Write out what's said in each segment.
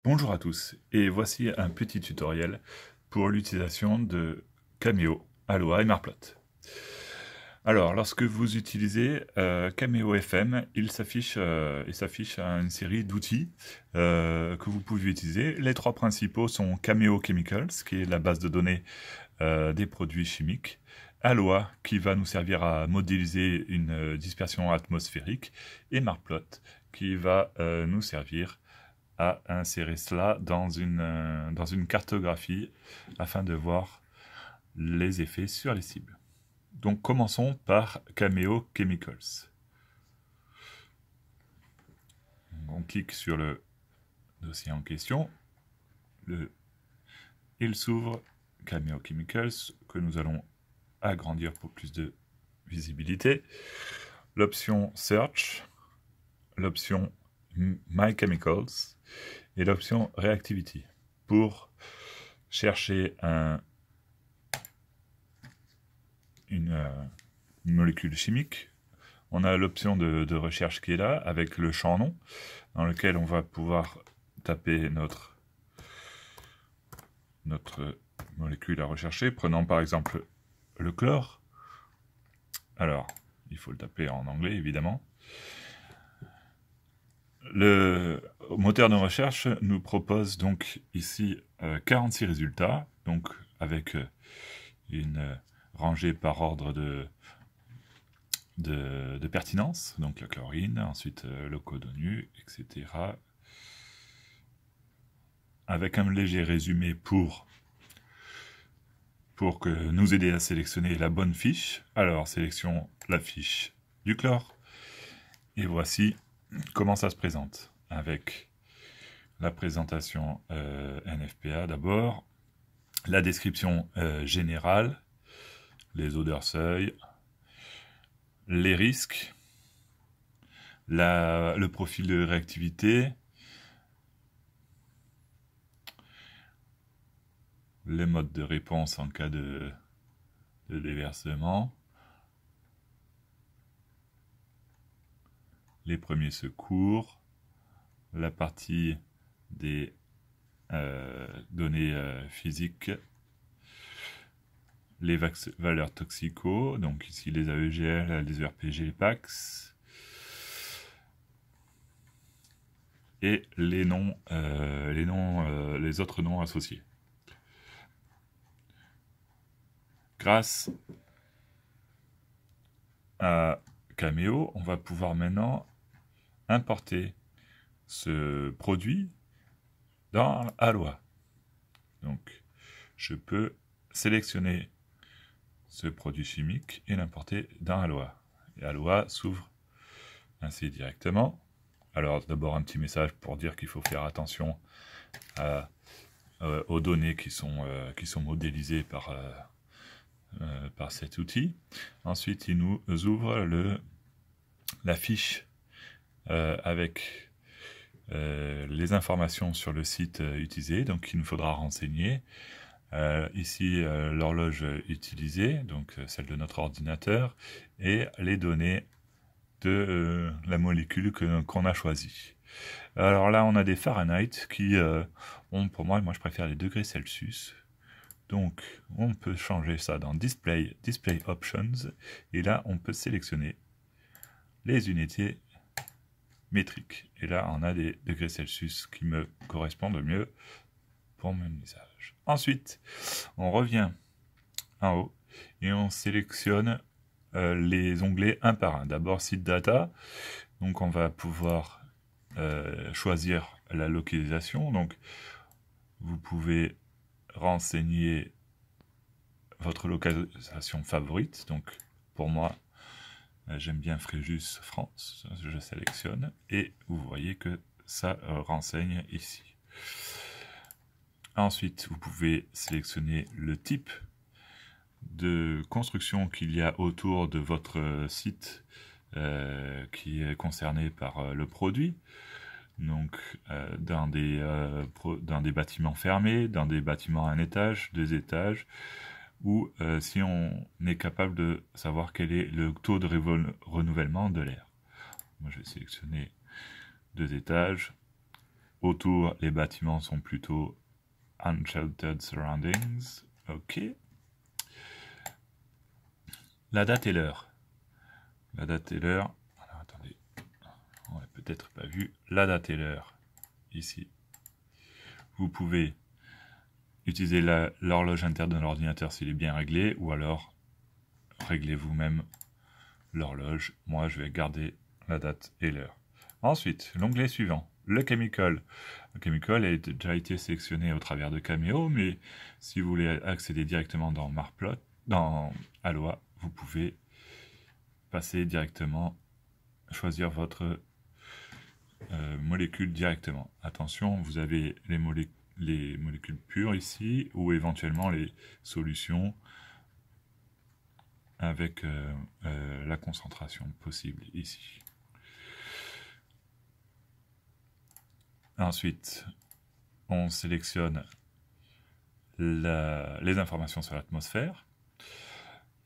Bonjour à tous, et voici un petit tutoriel pour l'utilisation de Cameo, Aloha et Marplot. Alors, lorsque vous utilisez Cameo FM, il s'affiche une série d'outils que vous pouvez utiliser. Les trois principaux sont Cameo Chemicals, qui est la base de données des produits chimiques, Aloha, qui va nous servir à modéliser une dispersion atmosphérique, et Marplot, qui va nous servir à insérer cela dans une cartographie afin de voir les effets sur les cibles. Donc commençons par Cameo Chemicals. On clique sur le dossier en question. Il s'ouvre, Cameo Chemicals, que nous allons agrandir pour plus de visibilité. L'option Search, l'option My Chemicals et l'option Reactivity pour chercher une molécule chimique. On a l'option de recherche qui est là avec le champ nom dans lequel on va pouvoir taper notre molécule à rechercher. Prenons par exemple le chlore. Alors, il faut le taper en anglais évidemment. Le moteur de recherche nous propose donc ici 46 résultats, donc avec une rangée par ordre de pertinence, donc la chlorine, ensuite le codonu, etc. Avec un léger résumé pour que nous aider à sélectionner la bonne fiche. Alors, sélection la fiche du chlore. Et voici comment ça se présente, avec la présentation NFPA d'abord, la description générale, les odeurs seuil, les risques, le profil de réactivité, les modes de réponse en cas de déversement, les premiers secours, la partie des données physiques, les valeurs toxico, donc ici les AEGL, les ERPG, les PAX, et les autres noms associés. Grâce à Cameo, on va pouvoir maintenant importer ce produit dans Aloha. Donc, je peux sélectionner ce produit chimique et l'importer dans Aloha. Et Aloha s'ouvre ainsi directement. Alors, d'abord un petit message pour dire qu'il faut faire attention aux données qui sont modélisées par cet outil. Ensuite, il nous ouvre la fiche avec les informations sur le site utilisé, donc il nous faudra renseigner. Ici, l'horloge utilisée, donc celle de notre ordinateur, et les données de la molécule qu'on a choisie. Alors là, on a des Fahrenheit qui ont, pour moi je préfère les degrés Celsius. Donc, on peut changer ça dans Display Options, et là, on peut sélectionner les unités métriques. Et là, on a des degrés Celsius qui me correspondent mieux pour mon usage. Ensuite, on revient en haut et on sélectionne les onglets un par un. D'abord, Site Data. Donc, on va pouvoir choisir la localisation. Donc, vous pouvez renseigner votre localisation favorite. Donc, pour moi, j'aime bien Fréjus France. Je sélectionne et vous voyez que ça renseigne ici. Ensuite, vous pouvez sélectionner le type de construction qu'il y a autour de votre site qui est concerné par le produit. Donc, dans des bâtiments fermés, dans des bâtiments à un étage, 2 étages, ou si on est capable de savoir quel est le taux de renouvellement de l'air. Moi, je vais sélectionner 2 étages, autour, les bâtiments sont plutôt unsheltered surroundings. Ok. La date et l'heure. La date et l'heure. Alors attendez, on n'a peut-être pas vu. La date et l'heure. Ici. Vous pouvez utiliser l'horloge interne de l'ordinateur s'il est bien réglé, ou alors réglez vous-même l'horloge. Moi, je vais garder la date et l'heure. Ensuite, l'onglet suivant, le chemical. Le chemical a déjà été sélectionné au travers de Cameo, mais si vous voulez accéder directement dans Marplot, dans Aloha, vous pouvez passer directement, choisir votre molécule directement. Attention, vous avez les molécules pures ici, ou éventuellement les solutions avec la concentration possible ici. Ensuite, on sélectionne les informations sur l'atmosphère.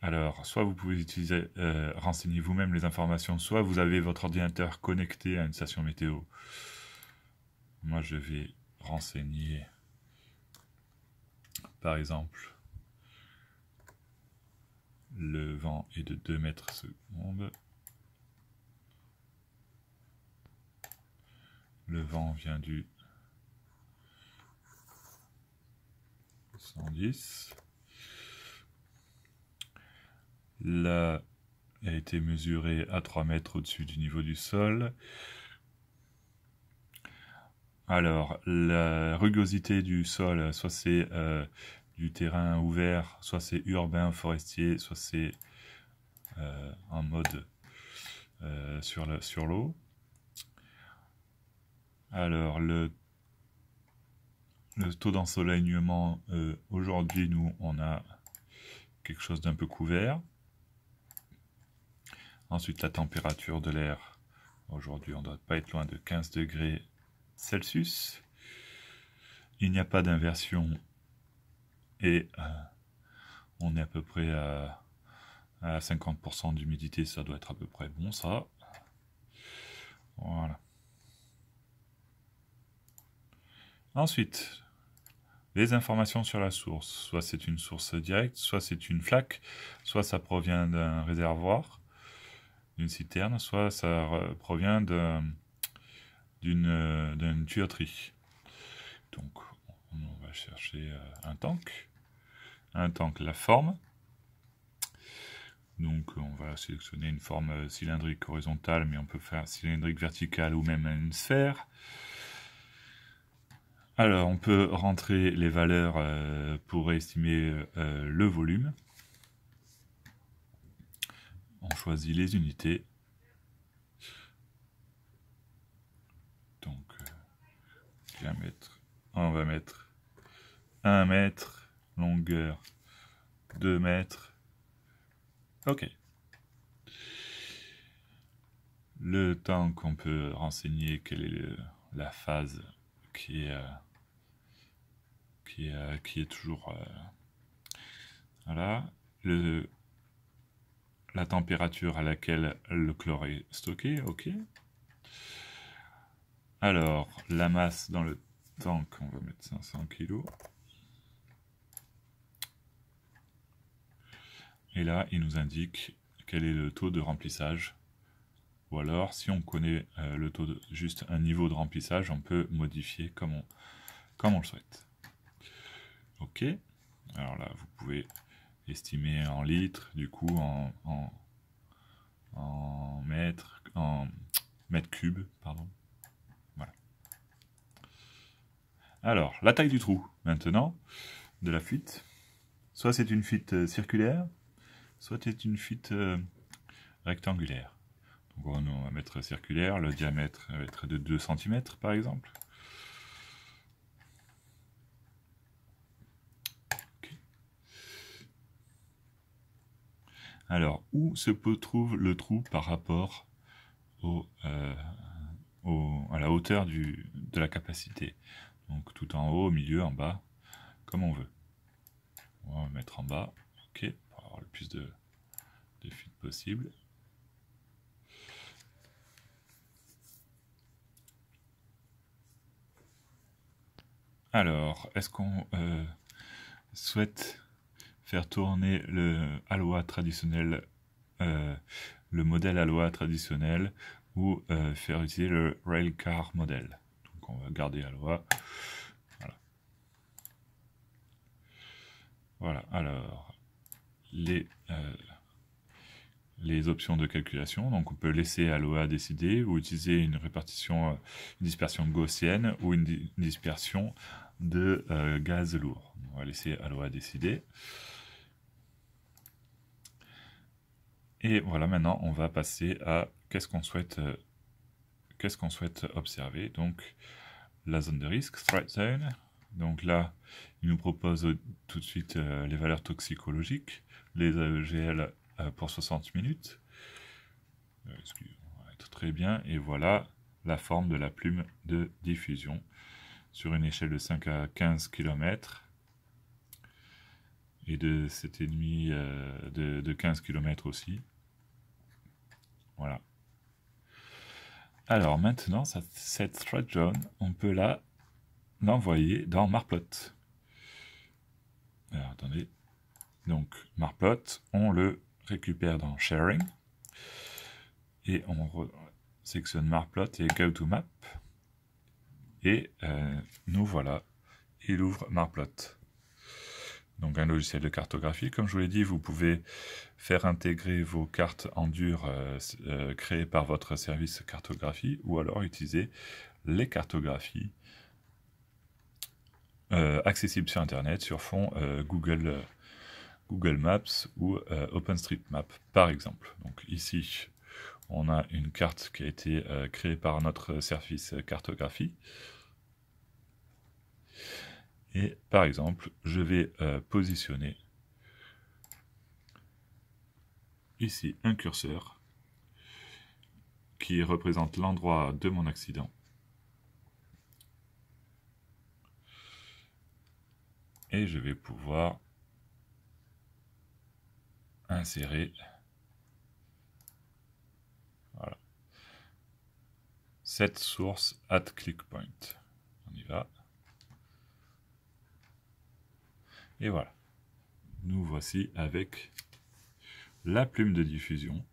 Alors, soit vous pouvez utiliser, renseigner vous-même les informations, soit vous avez votre ordinateur connecté à une station météo. Moi, je vais renseigner, par exemple, le vent est de 2 mètres secondes. Le vent vient du 110. Là, a été mesuré à 3 mètres au-dessus du niveau du sol. Alors, la rugosité du sol, soit c'est du terrain ouvert, soit c'est urbain, forestier, soit c'est en mode sur l'eau. Alors, le taux d'ensoleillement, aujourd'hui, nous, on a quelque chose d'un peu couvert. Ensuite, la température de l'air. Aujourd'hui, on ne doit pas être loin de 15 degrés Celsius. Il n'y a pas d'inversion et on est à peu près à 50% d'humidité. Ça doit être à peu près bon, ça. Voilà. Ensuite, les informations sur la source. Soit c'est une source directe, soit c'est une flaque, soit ça provient d'un réservoir, d'une citerne, soit ça provient d'une tuyauterie. Donc, on va chercher un tank. Un tank, la forme. Donc, on va sélectionner une forme cylindrique horizontale, mais on peut faire cylindrique verticale ou même une sphère. Alors, on peut rentrer les valeurs pour estimer le volume. On choisit les unités. Donc, diamètre, on va mettre 1 mètre, longueur 2 mètres. Ok. Le temps qu'on peut renseigner quelle est la phase qui est toujours voilà, la température à laquelle le chlore est stocké, ok. Alors, la masse dans le tank, on va mettre 500 kg. Et là, il nous indique quel est le taux de remplissage. Ou alors, si on connaît le taux de juste un niveau de remplissage, on peut modifier comme on le souhaite. Ok. Alors là, vous pouvez estimer en litres, du coup en mètres cubes, pardon. Voilà. Alors, la taille du trou, maintenant, de la fuite. Soit c'est une fuite circulaire, soit c'est une fuite rectangulaire. Donc on va mettre circulaire, le diamètre va être de 2 cm par exemple. Okay. Alors, où se trouve le trou par rapport à la hauteur de la capacité? Donc tout en haut, au milieu, en bas, comme on veut. On va mettre en bas, ok, pour avoir le plus de fuite possible. Alors, est-ce qu'on souhaite faire tourner le Aloha traditionnel, le modèle Aloha traditionnel, ou faire utiliser le Railcar modèle? Donc on va garder Aloha. Voilà, alors les options de calculation, donc on peut laisser Aloha décider ou utiliser une répartition, une dispersion gaussienne ou une dispersion de gaz lourd. On va laisser Aloha décider. Et voilà, maintenant on va passer à qu'est-ce qu'on souhaite observer. Donc la zone de risque, threat zone. Donc là, il nous propose tout de suite les valeurs toxicologiques, les AEGL pour 60 minutes. On va être très bien. Et voilà la forme de la plume de diffusion sur une échelle de 5 à 15 km et de 7,5 de 15 km aussi. Voilà. Alors maintenant, cette thread zone, on peut l'envoyer dans Marplot. Alors attendez. Donc Marplot, on le récupère dans Sharing. Et on sélectionne Marplot et Go to Map. Et nous voilà. Il ouvre Marplot. Donc un logiciel de cartographie. Comme je vous l'ai dit, vous pouvez faire intégrer vos cartes en dur créées par votre service cartographie, ou alors utiliser les cartographies accessibles sur Internet sur fond Google Maps ou OpenStreetMap par exemple. Donc ici, on a une carte qui a été créée par notre service cartographie. Et par exemple, je vais positionner ici un curseur qui représente l'endroit de mon accident. Et je vais pouvoir insérer cette source at clickpoint. On y va. Et voilà. Nous voici avec la plume de diffusion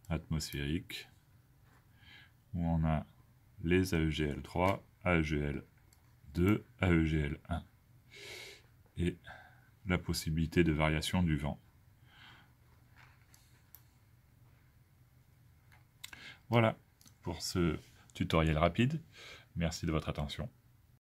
atmosphérique où on a les AEGL3, AEGL2, AEGL1 et la possibilité de variation du vent. Voilà pour ce tutoriel rapide. Merci de votre attention.